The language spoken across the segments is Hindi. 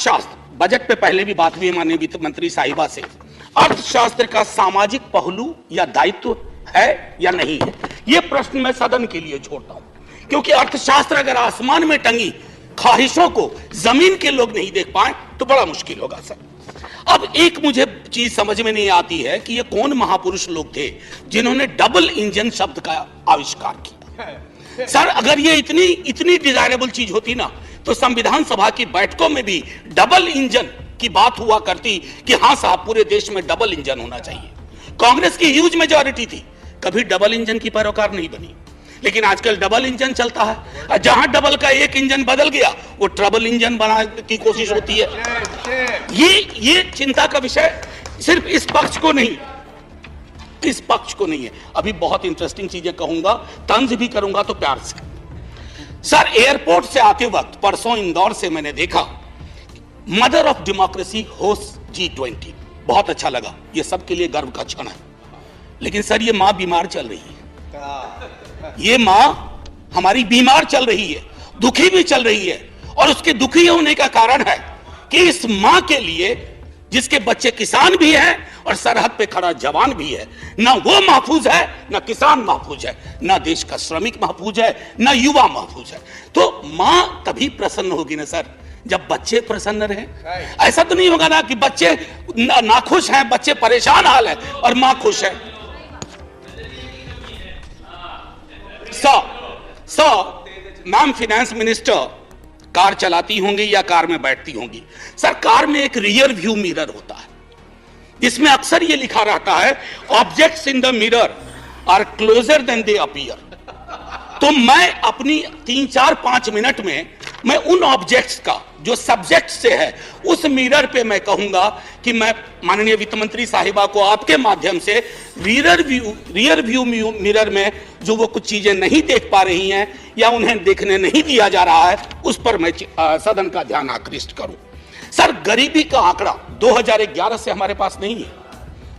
अर्थशास्त्र, बजट पे पहले भी बात हुई है माननीय वित्त मंत्री साहिबा से, अर्थशास्त्र का सामाजिक पहलू या दायित्व है या नहीं है, यह प्रश्न मैं सदन के लिए छोड़ता हूं, क्योंकि अर्थशास्त्र अगर आसमान में टंगी ख्वाहिशों को जमीन के लोग नहीं देख पाए तो बड़ा मुश्किल होगा सर। अब एक मुझे चीज समझ में नहीं आती है कि ये कौन महापुरुष लोग थे जिन्होंने डबल इंजन शब्द का आविष्कार किया। सर अगर ये इतनी डिजायरेबल चीज होती ना तो संविधान सभा की बैठकों में भी डबल इंजन की बात हुआ करती कि हां साहब पूरे देश में डबल इंजन होना चाहिए। कांग्रेस की ह्यूज मेजॉरिटी थी, कभी डबल इंजन की पैरोकार नहीं बनी, लेकिन आजकल डबल इंजन चलता है। जहां डबल का एक इंजन बदल गया वो ट्रबल इंजन बनाने की कोशिश होती है। ये चिंता का विषय सिर्फ इस पक्ष को नहीं, इस पक्ष को नहीं है। अभी बहुत इंटरेस्टिंग चीजें कहूंगा, तंज भी करूंगा तो प्यार से। सर एयरपोर्ट से आते वक्त परसों इंदौर से मैंने देखा mother of democracy host G20, बहुत अच्छा लगा, ये सबके लिए गर्व का क्षण है। लेकिन सर ये मां बीमार चल रही है, ये मां हमारी बीमार चल रही है, दुखी भी चल रही है, और उसके दुखी होने का कारण है कि इस मां के लिए जिसके बच्चे किसान भी हैं और सरहद पे खड़ा जवान भी है, ना वो महफूज है, ना किसान महफूज है, ना देश का श्रमिक महफूज है, ना युवा महफूज है। तो मां तभी प्रसन्न होगी ना सर जब बच्चे प्रसन्न रहे। ऐसा तो नहीं होगा ना कि बच्चे नाखुश हैं, बच्चे परेशान हाल है और मां खुश है। मैम फिनेंस मिनिस्टर कार चलाती होंगी या कार में बैठती होंगी। सर कार में एक रियर व्यू मिरर होता है जिसमें अक्सर ये लिखा रहता है objects in the mirror are closer than they appear. तो मैं अपनी 3-4-5 मिनट में मैं उन ऑब्जेक्ट्स का जो सब्जेक्ट से है उस मिरर पे मैं कहूंगा कि मैं माननीय वित्त मंत्री साहिबा को आपके माध्यम से रियर व्यू मिरर में जो वो कुछ चीजें नहीं देख पा रही हैं या उन्हें देखने नहीं दिया जा रहा है उस पर मैं सदन का ध्यान आकृष्ट करूं। सर गरीबी का आंकड़ा 2011 से हमारे पास नहीं है,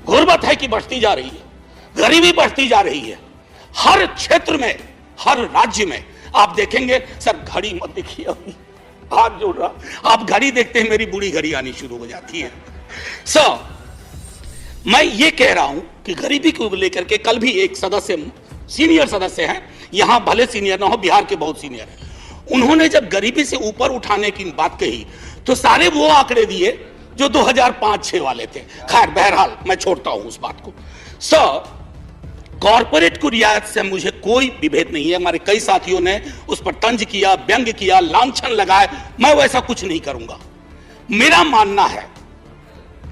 गुर्बत है कि बढ़ती जा रही है, गरीबी बढ़ती जा रही है हर क्षेत्र में, हर राज्य में। आप देखेंगे सर, घड़ी मत देखिए, अभी हाथ जोड़ रहा, आप घड़ी देखते हैं मेरी बुढ़ी घड़ी आनी शुरू हो जाती है। सर मैं ये कह रहा हूं कि गरीबी को लेकर के कल भी एक सदस्य, सीनियर सदस्य हैं, यहां भले सीनियर ना हो, बिहार के बहुत सीनियर हैं, उन्होंने जब गरीबी से ऊपर उठाने की बात कही तो सारे वो आंकड़े दिए जो 2005-6 वाले थे। खैर बहरहाल मैं छोड़ता हूं उस बात को। सर कॉर्पोरेट को रियायत से मुझे कोई विभेद नहीं है, हमारे कई साथियों ने उस पर तंज किया, व्यंग किया, लांछन लगाए, मैं वैसा कुछ नहीं करूंगा। मेरा मानना है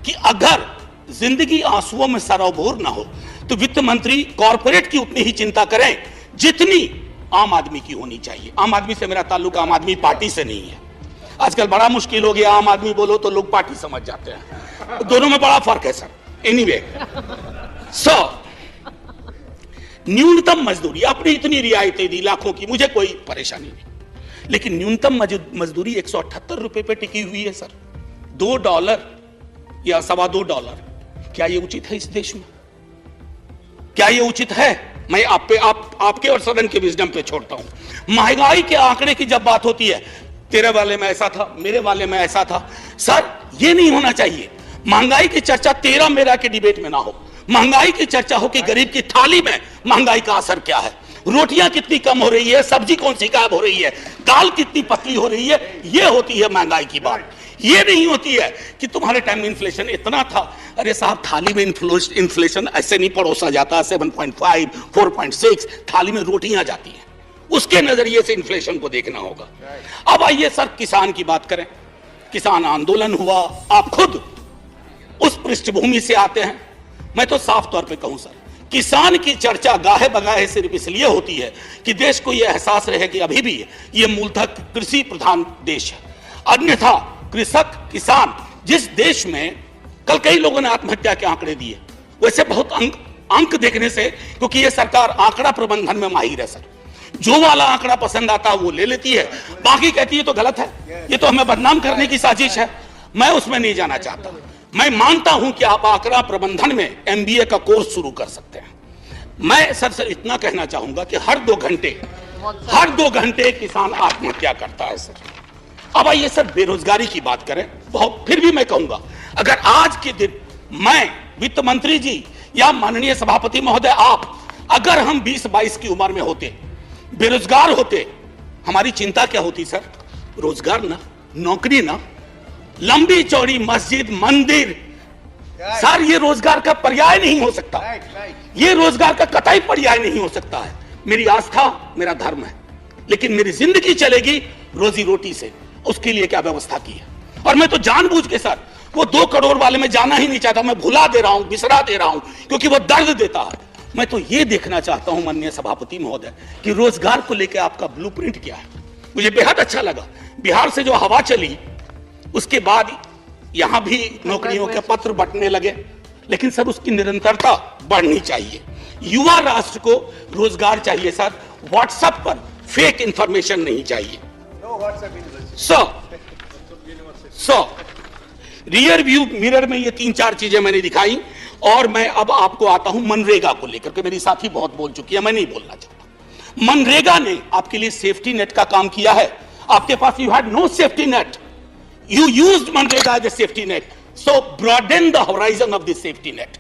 कि अगर जिंदगी आंसुओं में सरोबोर ना हो तो वित्त मंत्री कॉर्पोरेट की उतनी ही चिंता करें जितनी आम आदमी की होनी चाहिए। आम आदमी से मेरा ताल्लुक आम आदमी पार्टी से नहीं है, आजकल बड़ा मुश्किल हो गया, आम आदमी बोलो तो लोग पार्टी समझ जाते हैं, दोनों में बड़ा फर्क है सर। एनीवे सर न्यूनतम मजदूरी, आपने इतनी रियायतें दी लाखों की, मुझे कोई परेशानी नहीं, लेकिन न्यूनतम मजदूरी 178 रुपए पे टिकी हुई है सर। $2 या $2.25, क्या ये उचित है इस देश में? क्या ये उचित है? मैं आपके और सदन के विजडम पे छोड़ता हूं। महंगाई के आंकड़े की जब बात होती है, तेरे वाले में ऐसा था, मेरे वाले में ऐसा था, सर ये नहीं होना चाहिए। महंगाई की चर्चा तेरा मेरा के डिबेट में ना हो, महंगाई की चर्चा हो कि गरीब की थाली में महंगाई का असर क्या है, रोटियां कितनी कम हो रही है, सब्जी कौन सी गायब हो रही है, दाल कितनी पतली हो रही है, ये होती है महंगाई की बात। ये नहीं होती है कि तुम्हारे टाइम में इन्फ्लेशन इतना था। अरे साहब थाली में इन्फ्लेशन ऐसे नहीं परोसा जाता, 7.5 4.6 थाली में रोटियां जाती हैं, उसके नजरिए से इन्फ्लेशन को देखना होगा। अब आइए सर किसान की बात करें। किसान आंदोलन हुआ, आप खुद उस पृष्ठभूमि से आते हैं। मैं तो साफ तौर पे कहूं सर, किसान की चर्चा गाहे बगाहे सिर्फ इसलिए होती है कि देश को यह एहसास रहे कि अभी भी यह मूलतः कृषि प्रधान देश है। अन्यथा कृषक किसान जिस देश में कल कई लोगों ने आत्महत्या के आंकड़े दिए, वैसे बहुत अंक देखने से, क्योंकि यह सरकार आंकड़ा प्रबंधन में माहिर है सर, जो वाला आंकड़ा पसंद आता है वो ले लेती है, बाकी कहती है तो गलत है, ये तो हमें बदनाम करने की साजिश है। मैं उसमें नहीं जाना चाहता। मैं मानता हूं कि आप आंकड़ा प्रबंधन में MBA का कोर्स शुरू कर सकते हैं। मैं सर इतना कहना चाहूंगा कि हर 2 घंटे किसान आत्महत्या करता है सर। अब आइए सर बेरोजगारी की बात करें। बहुत फिर भी मैं कहूंगा, अगर आज के दिन मैं, वित्त मंत्री जी या माननीय सभापति महोदय आप, अगर हम 20-22 की उम्र में होते, बेरोजगार होते, हमारी चिंता क्या होती सर? रोजगार ना, नौकरी ना, लंबी चौड़ी मस्जिद, मंदिर, सर ये रोजगार का पर्याय नहीं हो सकता। ये रोजगार का कतई पर्याय नहीं हो सकता है। मेरी आस्था मेरा धर्म है, लेकिन मेरी जिंदगी चलेगी रोजी रोटी से। उसके लिए क्या व्यवस्था की है? और मैं तो जानबूझ के सर वो 2 करोड़ वाले में जाना ही नहीं चाहता। मैं भुला दे रहा हूं, बिसरा दे रहा हूं, क्योंकि वो दर्द देता है। मैं तो ये देखना चाहता हूं माननीय सभापति महोदय कि रोजगार को लेकर आपका ब्लूप्रिंट क्या है। मुझे बेहद अच्छा लगा बिहार से जो हवा चली, उसके बाद यहां भी नौकरियों के पत्र बंटने लगे, लेकिन सर उसकी निरंतरता बढ़नी चाहिए। युवा राष्ट्र को रोजगार चाहिए सर, व्हाट्सएप पर फेक इंफॉर्मेशन नहीं चाहिए। सो रियर व्यू मिरर में ये 3-4 चीजें मैंने दिखाई, और मैं अब आपको आता हूं मनरेगा को लेकर के। मेरी साथी बहुत बोल चुकी है, मैं नहीं बोलना चाहता। मनरेगा ने आपके लिए सेफ्टी नेट का काम किया है। आपके पास you had no safety net, you used MNREGA as a safety net, so broaden the horizon of this safety net.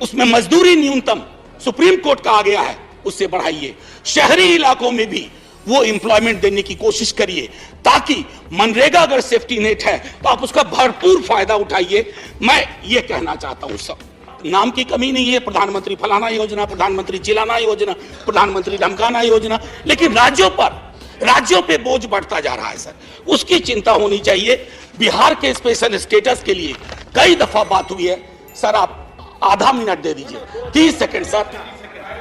उसमें मजदूरी न्यूनतम सुप्रीम कोर्ट का आ गया है, उससे बढ़ाइए। शहरी इलाकों में भी वो एम्प्लॉयमेंट देने की कोशिश करिए, ताकि मनरेगा अगर सेफ्टी नेट है तो आप उसका भरपूर फायदा उठाइए। मैं ये कहना चाहता हूं, सब नाम की कमी नहीं है, प्रधानमंत्री फलाना योजना, प्रधानमंत्री चिलाना योजना, प्रधानमंत्री धमकाना योजना, लेकिन राज्यों पे बोझ बढ़ता जा रहा है सर, उसकी चिंता होनी चाहिए। बिहार के स्पेशल स्टेटस के लिए कई दफा बात हुई है सर, आप आधा मिनट दे दीजिए, 30 सेकंड सर।